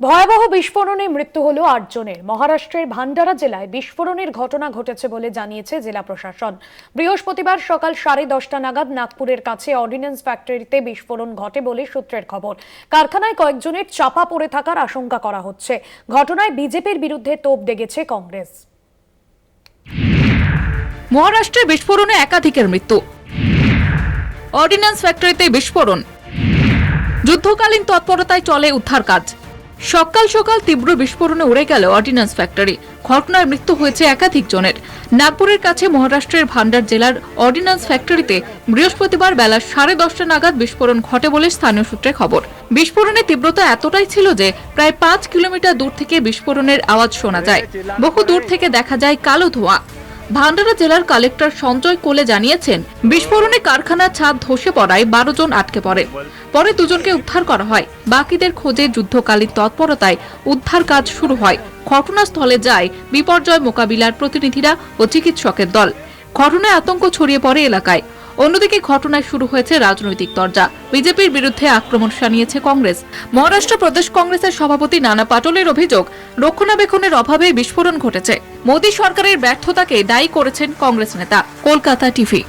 ভয়াবহ বিস্ফোরণে মৃত্যু হলো ৮ জনের। মহারাষ্ট্রের ভান্ডারা জেলায় বিস্ফোরণের ঘটনা ঘটেছে বলে জানিয়েছে জেলা প্রশাসন। বৃহস্পতিবার সকাল 10:30 নাগাদ নাগপুরের কাছে অর্ডিন্যান্স ফ্যাক্টরিতে বিস্ফোরণ ঘটে বলে সূত্রের খবর। কারখানায় কয়েকজনের চাপা পড়ে থাকার আশঙ্কা করা হচ্ছে। ঘটনায় বিজেপির বিরুদ্ধে তোপ দেগেছে কংগ্রেস। মহারাষ্ট্রে বিস্ফোরণে একাধিকের মৃত্যু। অর্ডিন্যান্স ফ্যাক্টরিতে বিস্ফোরণ, যুদ্ধকালীন তৎপরতায় চলে উদ্ধার কাজ। সকাল সকাল তীব্র বিস্ফোরণে উড়ে গেল অর্ডিন্যান্স ফ্যাক্টরি। ঘটনায় মৃত্যু হয়েছে একাধিক জনের। নাগপুরের কাছে মহারাষ্ট্রের ভান্ডার জেলার অর্ডিন্যান্স ফ্যাক্টরিতে বৃহস্পতিবার বেলা 10:30 নাগাদ বিস্ফোরণ ঘটে বলে স্থানীয় সূত্রে খবর। বিস্ফোরণের তীব্রতা এতটাই ছিল যে প্রায় 5 কিলোমিটার দূর থেকে বিস্ফোরণের আওয়াজ শোনা যায়। বহু দূর থেকে দেখা যায় কালো ধোঁয়া। ভান্ডারা জেলার কালেক্টর সঞ্জয় কোলে জানিয়েছেন, বিস্ফোরণে কারখানার ছাদ ধসে পড়ায় 12 জন আটকে পড়ে। পরে দুজনকে উদ্ধার করা হয়। বাকিদের খোঁজে যুদ্ধকালীন তৎপরতায় উদ্ধার কাজ শুরু হয়। ঘটনাস্থলে যায় বিপর্যয় মোকাবিলার প্রতিনিধিরা ও চিকিৎসকের দল। ঘটনায় আতঙ্ক ছড়িয়ে পড়ে এলাকায়। অন্যদিকে ঘটনায় শুরু হয়েছে রাজনৈতিক তরজা। বিজেপির বিরুদ্ধে আক্রমণ শানিয়েছে কংগ্রেস। মহারাষ্ট্র প্রদেশ কংগ্রেসের সভাপতি নানা পাটোলের অভিযোগ, রক্ষণাবেক্ষণের অভাবে বিস্ফোরণ ঘটেছে। মোদী সরকারের ব্যর্থতাকে দায়ী করেছেন কংগ্রেস নেতা। কলকাতা টিভি।